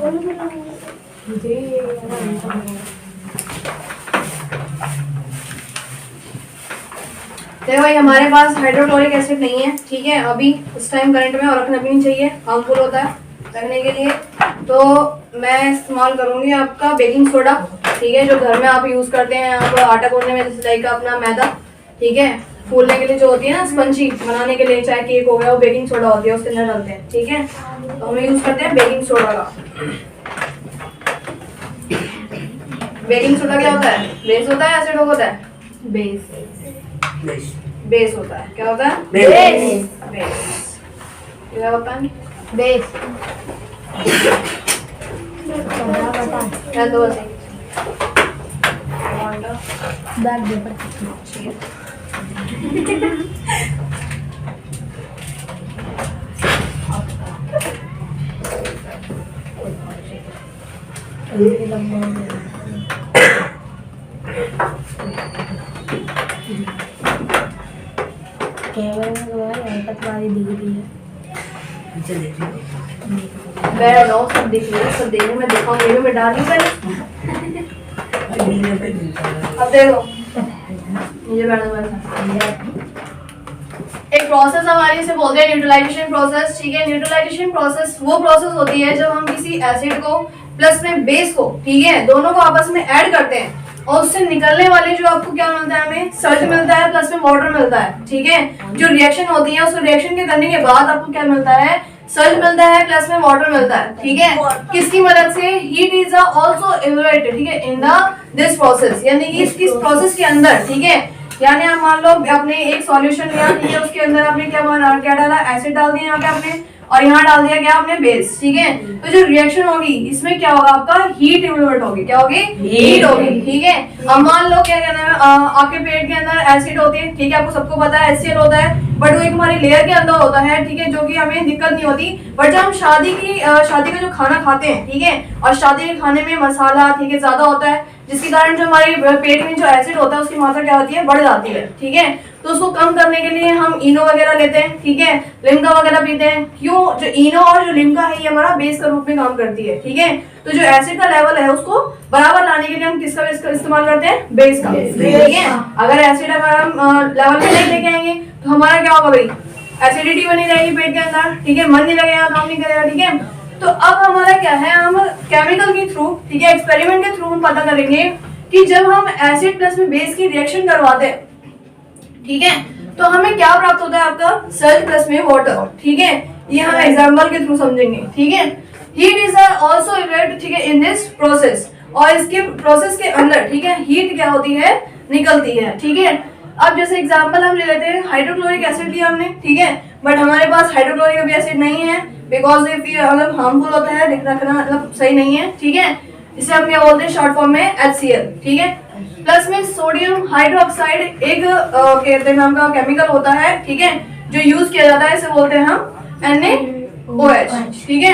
देखो भाई हमारे पास हाइड्रोक्लोरिक एसिड नहीं है, ठीक है, अभी इस टाइम करंट में, और रखना भी नहीं चाहिए, हार्मफुल होता है रखने के लिए। तो मैं इस्तेमाल करूंगी आपका बेकिंग सोडा, ठीक है, जो घर में आप यूज करते हैं आप आटा गूंदने में, जैसे लाइक अपना मैदा, ठीक है, फूलने के लिए जो होती है ना स्पंजी बनाने के लिए, चाहे केक हो गया, वो बेकिंग सोडा होती है, उसके अंदर डालते हैं, ठीक है। तो हम यूज करते हैं बेकिंग सोडा का। बेकिंग सोडा क्या होता है? बेस होता है, एसिड होता है? बेस होता है। क्या होता है? बेस। क्या होता है? बेस। दो बैग दे पर सब दिख रही है, सब देखने में दिखाऊंगी, मैं डाल नहीं पहले। अब देखो ये एक प्रोसेस हमारी इसे बोलते हैं न्यूट्रलाइजेशन प्रोसेस, ठीक है। न्यूट्रलाइजेशन प्रोसेस वो प्रोसेस होती है जब हम किसी एसिड को प्लस में बेस को, ठीक है, दोनों को आपस में ऐड करते हैं और उससे निकलने वाले जो आपको क्या मिलता है, हमें सल्ट मिलता है, प्लस में वाटर मिलता है, ठीक है। जो रिएक्शन होती है उस रिएक्शन के करने के बाद आपको क्या मिलता है, सल्ट मिलता है, प्लस में वाटर मिलता है, ठीक है। किसकी मदद से? हीट इज आल्सो इवेपोरेटेड, ठीक है, इन द दिस प्रोसेस, यानी कि इस प्रोसेस के अंदर, ठीक है। यानी आप मान लो आपने एक सॉल्यूशन लिया, ठीक है, उसके अंदर आपने क्या डाला, एसिड डाल दिया यहाँ पे आपने, और यहाँ डाल दिया क्या आपने, बेस, ठीक है। तो जो रिएक्शन होगी इसमें क्या होगा, आपका हीट इवेपोरेट होगी, क्या होगी, हीट होगी, ठीक है। अब मान लो क्या कहना है, आपके पेट के अंदर एसिड होती है, ठीक है, आपको सबको पता है HCl होता है, बट वो एक हमारी लेयर के अंदर होता है, ठीक है, जो कि हमें दिक्कत नहीं होती। बट जब हम शादी का जो खाना खाते हैं, ठीक है, और शादी के खाने में मसाला, ठीक है, ज्यादा होता है, जिसके कारण जो हमारे पेट में जो एसिड होता है उसकी मात्रा क्या होती है, बढ़ जाती है, ठीक है। तो उसको कम करने के लिए हम इनो वगैरह लेते हैं, ठीक है, लिम्का वगैरह पीते हैं। क्यों? जो इनो और जो लिम्का है ये हमारा बेस का रूप में काम करती है, ठीक है। तो जो एसिड का लेवल है उसको बराबर लाने के लिए हम किसका इस्तेमाल करते हैं, बेस का, ठीक है। अगर एसिड अगर हम लेवल पे नहीं लेके आएंगे तो हमारा क्या होगा भाई, एसिडिटी बनी रहेगी पेट के अंदर, ठीक है, मन नहीं लगेगा, काम नहीं करेगा, ठीक है। तो अब हमारा क्या है, हम केमिकल के थ्रू, ठीक है, एक्सपेरिमेंट के थ्रू हम पता करेंगे कि जब हम एसिड प्लस में बेस की रिएक्शन करवाते हैं, ठीक है, तो हमें क्या प्राप्त होता है, आपका सल्ट प्लस में वाटर, ठीक है। ये हम एग्जांपल के थ्रू समझेंगे, ठीक है। हीट इज आल्सो इवेपोरेटेड, ठीक है, इन दिस प्रोसेस, और इसके प्रोसेस के अंदर, ठीक है, हीट क्या होती है, निकलती है, ठीक है। अब जैसे एग्जांपल हम ले लेते हैं, हाइड्रोक्लोरिक एसिड लिया हमने, ठीक है, बट हमारे पास हाइड्रोक्लोरिक एसिड नहीं है, बिकॉज ये मतलब हार्मफुल होता है, रखना मतलब सही नहीं है, ठीक है। इसे हम क्या बोलते हैं शॉर्ट फॉर्म में HCl, ठीक है। प्लस में सोडियम हाइड्रोक्साइड एक कहते हैं नाम का केमिकल होता है, ठीक है, जो यूज किया जाता है, इसे बोलते हैं हम NaOH, ठीक है।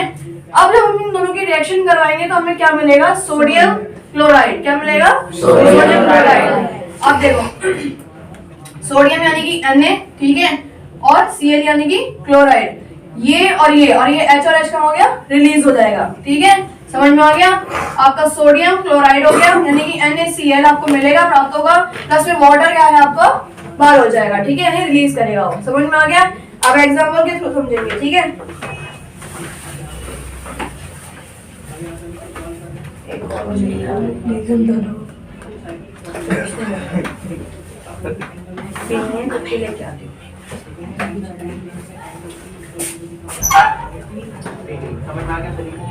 अब जब हम इन दोनों की रिएक्शन करवाएंगे तो हमें क्या मिलेगा, सोडियम क्लोराइड, क्या मिलेगा, सोडियम क्लोराइड। अब देखो सोडियम यानी कि Na, ठीक है, और Cl यानी कि क्लोराइड, ये और ये H और H का हो गया, रिलीज हो जाएगा, ठीक है, समझ में आ गया। आपका सोडियम क्लोराइड हो गया, यानी कि NaCl आपको मिलेगा, प्राप्त होगा, प्लस में वाटर क्या है आपका बाहर हो जाएगा, ठीक है, यानी रिलीज करेगा वो, समझ में आ गया। अब एग्जांपल के थ्रू समझेंगे, ठीक है। लेके आती हूँ, समझ में आ गया तरीका,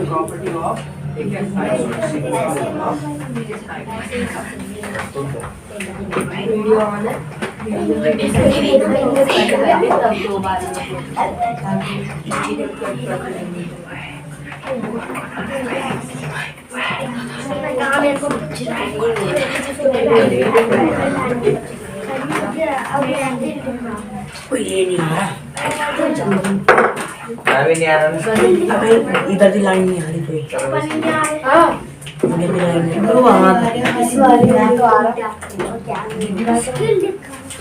प्रॉपर्टी ऑफ वीडियो ऑन है, दो बार ये नहीं आ रहा, नहीं आ रहा, इधर की लाइन नहीं आ रही कोई,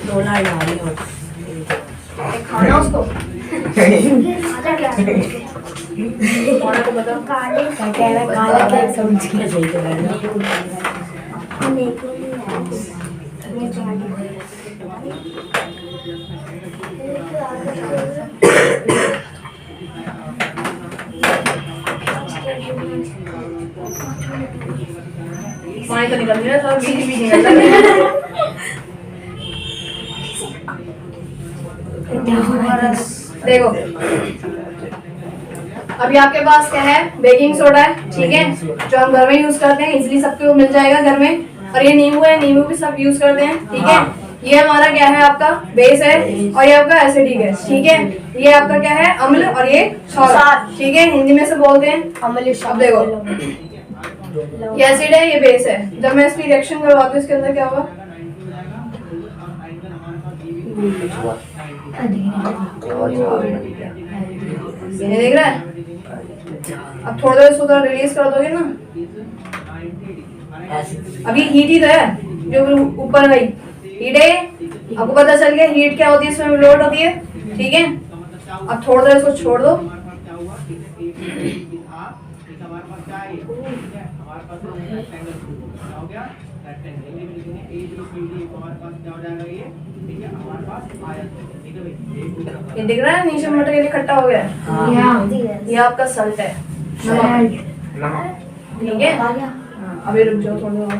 दो लाइन आ रही है खाना उसको मोना को बताओ। काला क्या समझ के सही कर रहा है। पानी तो निकल गया था, बीज भी निकल गया। देखो अभी आपके पास क्या है, बेकिंग सोडा है, ठीक है, जो हम घर में यूज करते हैं, इजीली सबको मिल जाएगा घर में। और ये नींबू है, नींबू भी सब यूज करते हैं, ठीक है। ये हमारा क्या है, आपका बेस है, और ये आपका एसिडिक है, ठीक है। ये आपका क्या है, अम्ल, और ये क्षार, ठीक है, हिंदी में से बोलते हैं अम्ल। अब देखो ये एसिड है, ये बेस है। जब मैं इसकी रिएक्शन करवाती हूँ, इसके अंदर क्या होगा, ये देख रहा है। अब थोड़ा देर इसको रिलीज कर दोगे ना, अभी हीट ही तो है जो ऊपर गई, हीट है। आपको पता चल गया हीट क्या होती है, इसमें लोड होती है, ठीक है। अब थोड़ा देर इसको छोड़ दो, ये दिख रहा है नीचे मटेरियल इकट्ठा हो गया है। ये आपका सल्ट है, नमक, ठीक है। अभी रुक जाओ थोड़ी और।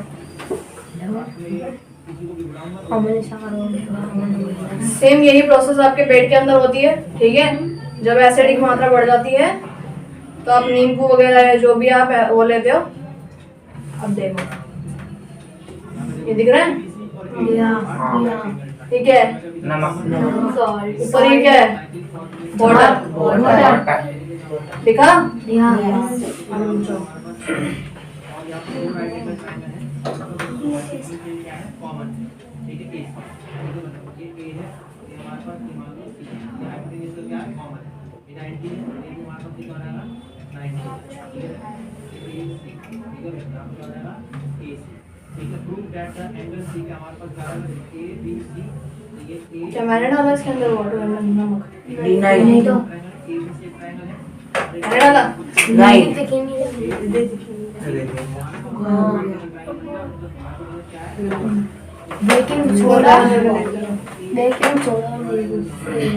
सेम यही प्रोसेस आपके पेट के अंदर होती है, ठीक है। जब एसिडिक की मात्रा बढ़ जाती है तो आप नींबू वगैरह है जो भी आप वो लेते हो। अब देखो ये दिख रहा है, ठीक है, ऊपर ये क्या है, वाटर, दिखा। क्या मैंने डाला इसके अंदर वाटर, नमक नहीं तो मैंने डाला नहीं। बेकिंग सोडा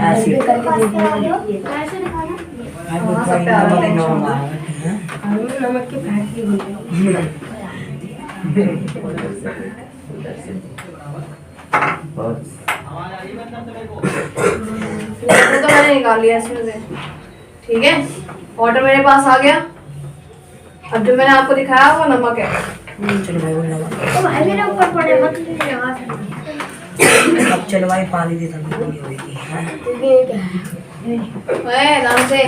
ऐसे नमक की फैक्ट्री तो मैंने निकाल लिया इसमें से, ठीक है। वाटर मेरे पास आ गया। अब जो मैंने आपको दिखाया वो नमक है। चलो भाई वो नमक। तो भाई मेरे ऊपर पड़े मत लगा। अब चलो भाई पानी दे दो, पूरी होगी। ये क्या है? आराम से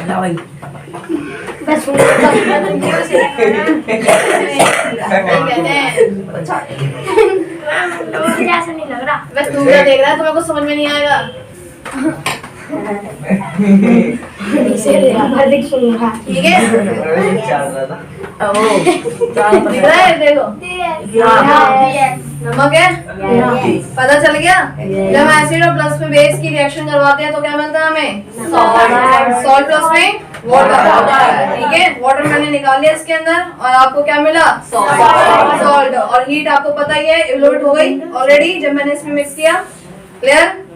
ला भाई। बस जैसा नहीं लग रहा। बस तू क्या देख रहा है, तुम्हें कुछ समझ में नहीं आएगा। अधिक सुनूंगा। ठीक है, दिख रहा है, देखो नमक है, पता चल गया। जब एसिड और प्लस में बेस की रिएक्शन करवाते हैं तो क्या मिलता है हमें, सॉल्ट प्लस में वाटर, ठीक है। वाटर मैंने निकाल लिया इसके अंदर, और आपको क्या मिला, सॉल्ट। और हीट आपको पता ही है, इवोल्यूट हो गई ऑलरेडी जब मैंने इसमें मिक्स किया। क्लियर।